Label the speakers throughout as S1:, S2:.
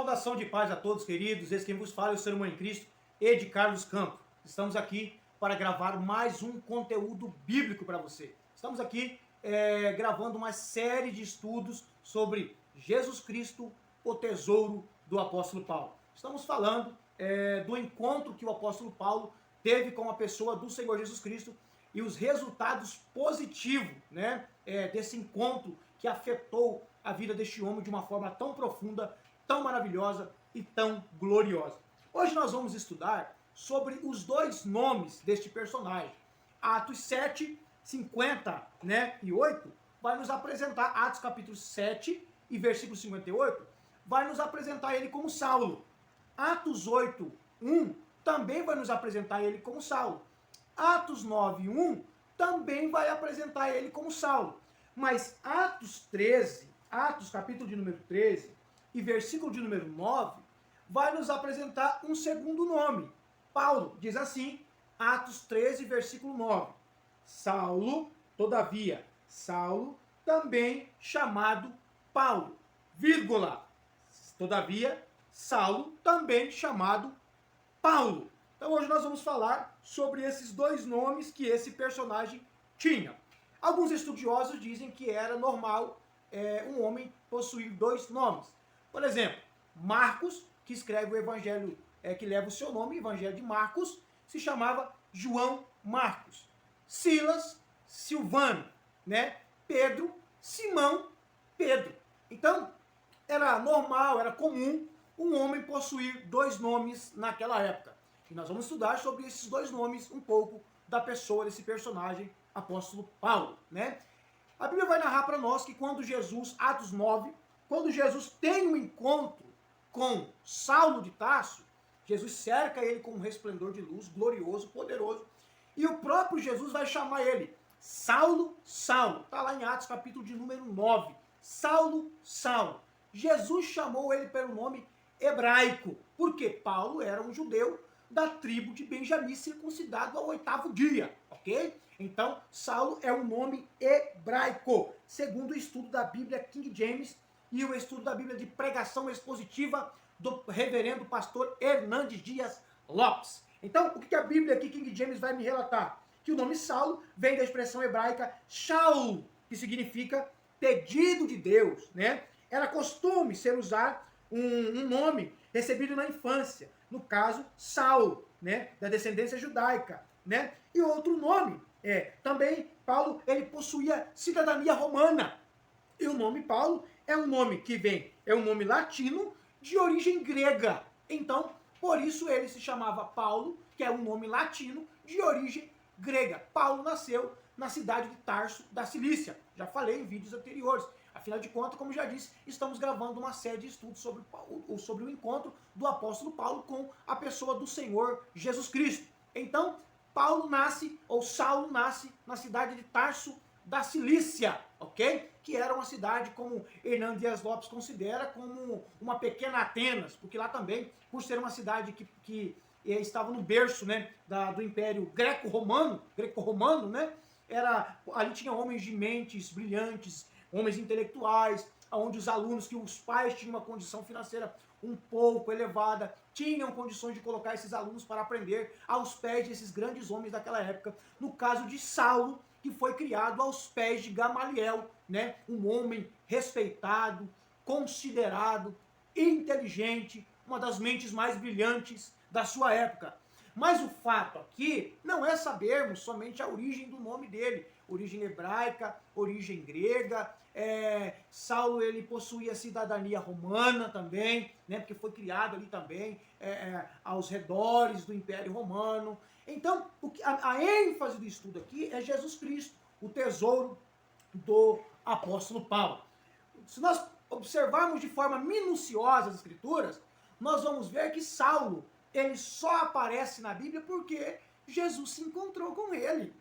S1: saudação de paz a todos, queridos. Esse quem vos fala é o seu irmão em Cristo, Ed Carlos Campos. Estamos aqui para gravar mais um conteúdo bíblico para você. Estamos aqui gravando uma série de estudos sobre Jesus Cristo, o tesouro do apóstolo Paulo. Estamos falando do encontro que o apóstolo Paulo teve com a pessoa do Senhor Jesus Cristo e os resultados positivos, né, desse encontro que afetou a vida deste homem de uma forma tão profunda, tão maravilhosa e tão gloriosa. Hoje nós vamos estudar sobre os dois nomes deste personagem. Atos 7, 50, e 8 vai nos apresentar, Atos capítulo 7 e versículo 58, vai nos apresentar ele como Saulo. Atos 8, 1 também vai nos apresentar ele como Saulo. Atos 9, 1 também vai apresentar ele como Saulo. Mas Atos 13, Atos capítulo de número 13 e versículo de número 9, vai nos apresentar um segundo nome. Paulo diz assim, Atos 13, versículo 9. Saulo, todavia, Saulo, também chamado Paulo, vírgula. Todavia, Saulo, também chamado Paulo. Então hoje nós vamos falar sobre esses dois nomes que esse personagem tinha. Alguns estudiosos dizem que era normal um homem possuir dois nomes. Por exemplo, Marcos, que escreve o evangelho que leva o seu nome, Evangelho de Marcos, se chamava João Marcos. Silas, Silvano, Pedro, Simão, Pedro. Então, era normal, era comum um homem possuir dois nomes naquela época. E nós vamos estudar sobre esses dois nomes um pouco da pessoa, desse personagem, apóstolo Paulo, A Bíblia vai narrar para nós que quando Jesus, Atos 9, quando Jesus tem um encontro com Saulo de Tarso, Jesus cerca ele com um resplendor de luz, glorioso, poderoso, e o próprio Jesus vai chamar ele, Saulo, Saulo, está lá em Atos capítulo de número 9, Saulo, Saulo. Jesus chamou ele pelo nome hebraico, porque Paulo era um judeu da tribo de Benjamim, circuncidado ao 8º dia, ok? Então, Saulo é um nome hebraico, segundo o estudo da Bíblia King James e o estudo da Bíblia de pregação expositiva do reverendo pastor Hernandes Dias Lopes. Então, o que a Bíblia aqui, King James, vai me relatar? Que o nome Saulo vem da expressão hebraica Shaul, que significa pedido de Deus, Era costume ser usar um nome recebido na infância, no caso, Saulo, da descendência judaica, E outro nome, também Paulo, ele possuía cidadania romana. E o nome Paulo é um nome que é um nome latino de origem grega. Então, por isso ele se chamava Paulo, que é um nome latino de origem grega. Paulo nasceu na cidade de Tarso, da Cilícia. Já falei em vídeos anteriores. Afinal de contas, como já disse, estamos gravando uma série de estudos sobre o encontro do apóstolo Paulo com a pessoa do Senhor Jesus Cristo. Então, Saulo nasce na cidade de Tarso da Cilícia, ok? Que era uma cidade, como Hernandes Dias Lopes considera, como uma pequena Atenas, porque lá também, por ser uma cidade que estava no berço, do Império Greco-Romano, ali tinha homens de mentes brilhantes, homens intelectuais, onde os alunos, que os pais tinham uma condição financeira um pouco elevada, tinham condições de colocar esses alunos para aprender aos pés desses grandes homens daquela época. No caso de Saulo, que foi criado aos pés de Gamaliel, um homem respeitado, considerado, inteligente, uma das mentes mais brilhantes da sua época. Mas o fato aqui não é sabermos somente a origem do nome dele, origem hebraica, origem grega. Saulo, ele possuía cidadania romana também, porque foi criado ali também aos redores do Império Romano. Então, a ênfase do estudo aqui é Jesus Cristo, o tesouro do apóstolo Paulo. Se nós observarmos de forma minuciosa as Escrituras, nós vamos ver que Saulo, ele só aparece na Bíblia porque Jesus se encontrou com ele.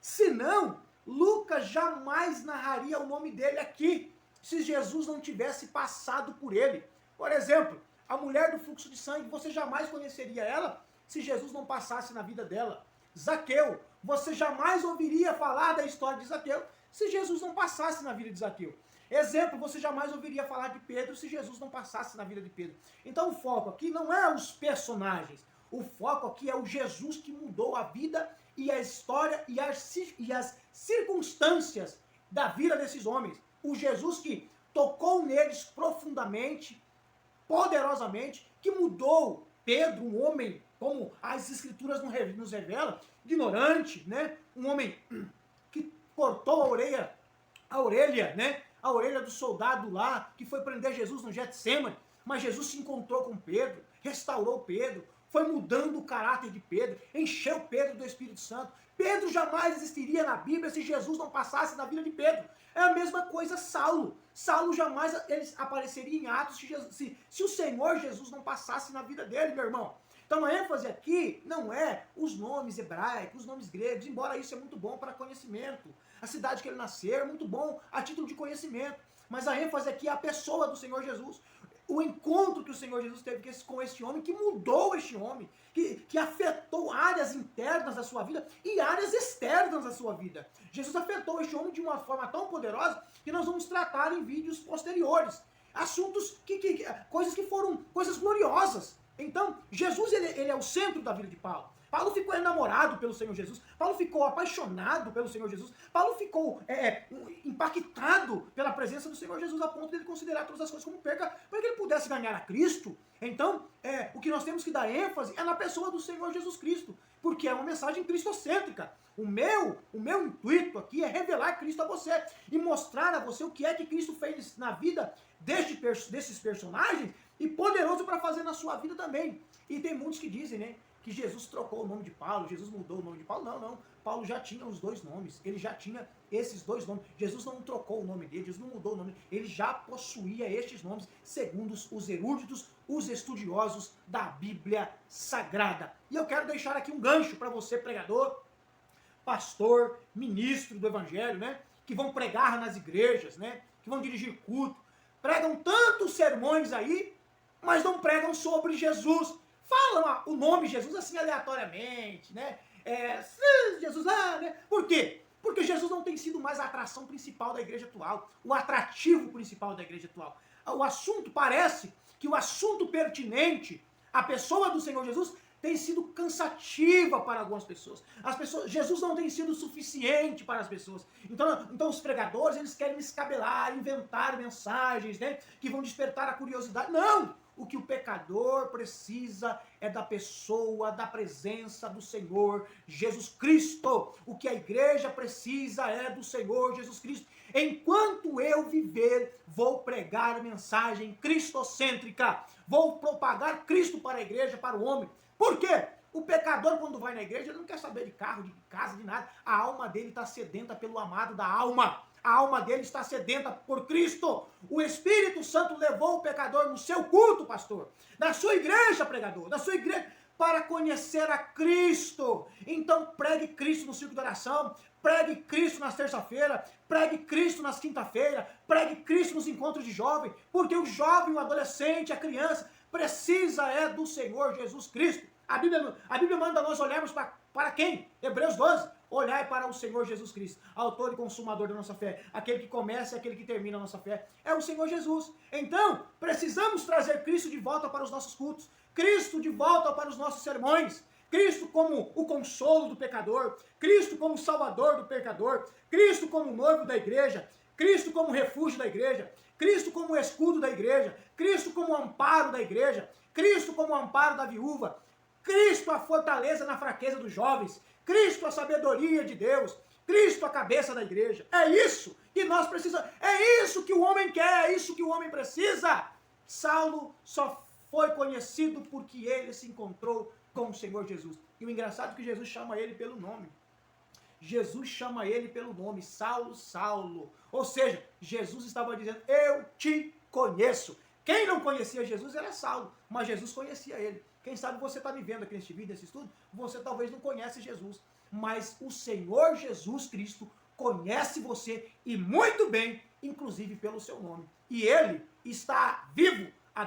S1: Senão, Lucas jamais narraria o nome dele aqui, se Jesus não tivesse passado por ele. Por exemplo, a mulher do fluxo de sangue, você jamais conheceria ela se Jesus não passasse na vida dela. Zaqueu, você jamais ouviria falar da história de Zaqueu se Jesus não passasse na vida de Zaqueu. Exemplo, você jamais ouviria falar de Pedro se Jesus não passasse na vida de Pedro. Então o foco aqui não é os personagens, o foco aqui é o Jesus que mudou a vida e a história e as circunstâncias da vida desses homens. O Jesus que tocou neles profundamente, poderosamente, que mudou Pedro, um homem, como as escrituras nos revelam, ignorante, né? Um homem que cortou a orelha, né? A orelha do soldado lá, que foi prender Jesus no Getsemane, mas Jesus se encontrou com Pedro, restaurou Pedro, foi mudando o caráter de Pedro, encheu Pedro do Espírito Santo. Pedro jamais existiria na Bíblia se Jesus não passasse na vida de Pedro. É a mesma coisa Saulo. Saulo jamais apareceria em Atos se o Senhor Jesus não passasse na vida dele, meu irmão. Então a ênfase aqui não é os nomes hebraicos, os nomes gregos, embora isso é muito bom para conhecimento. A cidade que ele nasceu é muito bom a título de conhecimento. Mas a ênfase aqui é a pessoa do Senhor Jesus. O encontro que o Senhor Jesus teve com este homem, que mudou este homem, que afetou áreas internas da sua vida e áreas externas da sua vida. Jesus afetou este homem de uma forma tão poderosa que nós vamos tratar em vídeos posteriores. Assuntos, coisas que foram coisas gloriosas. Então, Jesus ele é o centro da vida de Paulo. Paulo ficou enamorado pelo Senhor Jesus. Paulo ficou apaixonado pelo Senhor Jesus. Paulo ficou impactado pela presença do Senhor Jesus a ponto de ele considerar todas as coisas como perca para que ele pudesse ganhar a Cristo. Então, o que nós temos que dar ênfase é na pessoa do Senhor Jesus Cristo, porque é uma mensagem cristocêntrica. O meu intuito aqui é revelar Cristo a você e mostrar a você o que é que Cristo fez na vida desses personagens e poderoso para fazer na sua vida também. E tem muitos que dizem, né, que Jesus trocou o nome de Paulo, Jesus mudou o nome de Paulo. Não. Paulo já tinha os dois nomes, ele já tinha esses dois nomes. Jesus não trocou o nome dele, Jesus não mudou o nome, ele já possuía estes nomes, segundo os eruditos, os estudiosos da Bíblia Sagrada. E eu quero deixar aqui um gancho para você, pregador, pastor, ministro do Evangelho, né, que vão pregar nas igrejas, né, que vão dirigir culto, pregam tantos sermões aí, mas não pregam sobre Jesus. Falam o nome Jesus assim aleatoriamente, né? Jesus lá, né? Por quê? Porque Jesus não tem sido mais a atração principal da igreja atual, o atrativo principal da igreja atual. O assunto, parece que o assunto pertinente à pessoa do Senhor Jesus tem sido cansativa para algumas pessoas. Jesus não tem sido suficiente para as pessoas. Então os pregadores, eles querem escabelar, inventar mensagens, né, que vão despertar a curiosidade. Não! O que o pecador precisa é da pessoa, da presença do Senhor Jesus Cristo. O que a igreja precisa é do Senhor Jesus Cristo. Enquanto eu viver, vou pregar a mensagem cristocêntrica. Vou propagar Cristo para a igreja, para o homem. Por quê? O pecador, quando vai na igreja, ele não quer saber de carro, de casa, de nada. A alma dele está sedenta pelo amado da alma. A alma dele está sedenta por Cristo. O Espírito Santo levou o pecador no seu culto, pastor. Na sua igreja, pregador. Na sua igreja, para conhecer a Cristo. Então pregue Cristo no círculo de oração. Pregue Cristo nas terça-feira. Pregue Cristo nas quinta-feira. Pregue Cristo nos encontros de jovem. Porque o jovem, o adolescente, a criança precisa do Senhor Jesus Cristo. A Bíblia manda nós olharmos para quem? Hebreus 12. Olhai para o Senhor Jesus Cristo, autor e consumador da nossa fé. Aquele que começa e aquele que termina a nossa fé. É o Senhor Jesus. Então, precisamos trazer Cristo de volta para os nossos cultos. Cristo de volta para os nossos sermões. Cristo como o consolo do pecador. Cristo como o salvador do pecador. Cristo como o noivo da igreja. Cristo como o refúgio da igreja. Cristo como o escudo da igreja. Cristo como o amparo da igreja. Cristo como o amparo da viúva. Cristo a fortaleza na fraqueza dos jovens. Cristo a sabedoria de Deus. Cristo a cabeça da igreja. É isso que nós precisamos. É isso que o homem quer. É isso que o homem precisa. Saulo só foi conhecido porque ele se encontrou com o Senhor Jesus. E o engraçado é que Jesus chama ele pelo nome. Jesus chama ele pelo nome. Saulo, Saulo. Ou seja, Jesus estava dizendo, eu te conheço. Quem não conhecia Jesus era Saulo, mas Jesus conhecia ele. Quem sabe você está me vendo aqui neste vídeo, nesse estudo, você talvez não conhece Jesus, mas o Senhor Jesus Cristo conhece você e muito bem, inclusive pelo seu nome. E ele está vivo à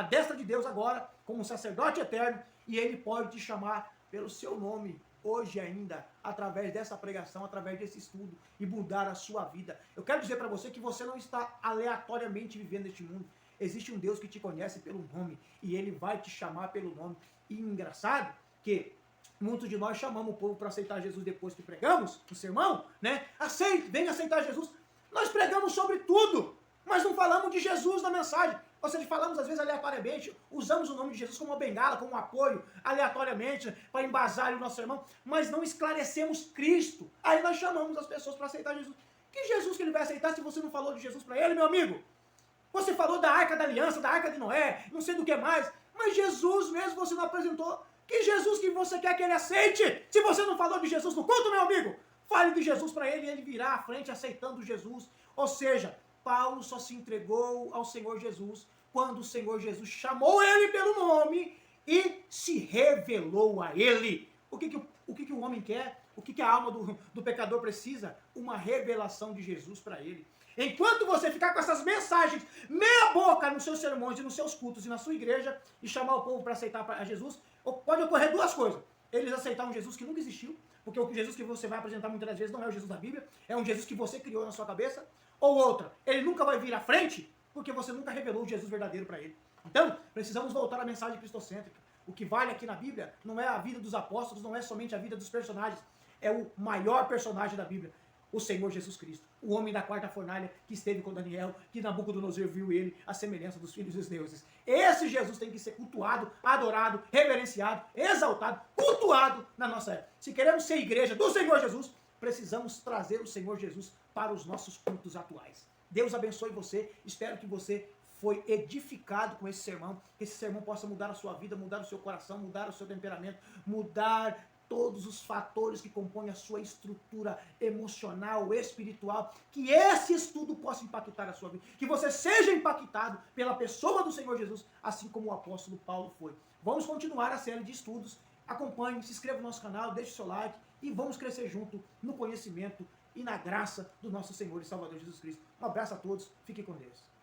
S1: destra de Deus agora, como sacerdote eterno, e ele pode te chamar pelo seu nome. hoje ainda, através dessa pregação, através desse estudo, e mudar a sua vida. Eu quero dizer para você que você não está aleatoriamente vivendo neste mundo. Existe um Deus que te conhece pelo nome, e ele vai te chamar pelo nome. E engraçado que muitos de nós chamamos o povo para aceitar Jesus depois que pregamos o sermão, né? Aceite, venha aceitar Jesus. Nós pregamos sobre tudo, mas não falamos de Jesus na mensagem. Ou seja, falamos às vezes aleatoriamente, usamos o nome de Jesus como uma bengala, como um apoio, aleatoriamente, para embasar o nosso sermão, mas não esclarecemos Cristo. Aí nós chamamos as pessoas para aceitar Jesus. Que Jesus que ele vai aceitar se você não falou de Jesus para ele, meu amigo? Você falou da Arca da Aliança, da Arca de Noé, não sei do que mais, mas Jesus mesmo você não apresentou. Que Jesus que você quer que ele aceite? Se você não falou de Jesus no culto, meu amigo, fale de Jesus para ele e ele virá à frente aceitando Jesus. Ou seja, Paulo só se entregou ao Senhor Jesus quando o Senhor Jesus chamou ele pelo nome e se revelou a ele. O que o homem quer? O que a alma do pecador precisa? Uma revelação de Jesus para ele. Enquanto você ficar com essas mensagens meia boca nos seus sermões e nos seus cultos e na sua igreja e chamar o povo para aceitar a Jesus, pode ocorrer duas coisas. Eles aceitar um Jesus que nunca existiu, porque o Jesus que você vai apresentar muitas das vezes não é o Jesus da Bíblia, é um Jesus que você criou na sua cabeça. Ou outra, ele nunca vai vir à frente, porque você nunca revelou o Jesus verdadeiro para ele. Então, precisamos voltar à mensagem cristocêntrica. O que vale aqui na Bíblia não é a vida dos apóstolos, não é somente a vida dos personagens, é o maior personagem da Bíblia, o Senhor Jesus Cristo, o homem da quarta fornalha que esteve com Daniel, que Nabucodonosor viu ele, a semelhança dos filhos dos deuses. Esse Jesus tem que ser cultuado, adorado, reverenciado, exaltado, cultuado na nossa época. Se queremos ser igreja do Senhor Jesus, precisamos trazer o Senhor Jesus para os nossos cultos atuais. Deus abençoe você, espero que você foi edificado com esse sermão, que esse sermão possa mudar a sua vida, mudar o seu coração, mudar o seu temperamento, mudar todos os fatores que compõem a sua estrutura emocional, espiritual, que esse estudo possa impactar a sua vida, que você seja impactado pela pessoa do Senhor Jesus, assim como o apóstolo Paulo foi. Vamos continuar a série de estudos, acompanhe, se inscreva no nosso canal, deixe seu like e vamos crescer junto no conhecimento e na graça do nosso Senhor e Salvador Jesus Cristo. Um abraço a todos, fiquem com Deus.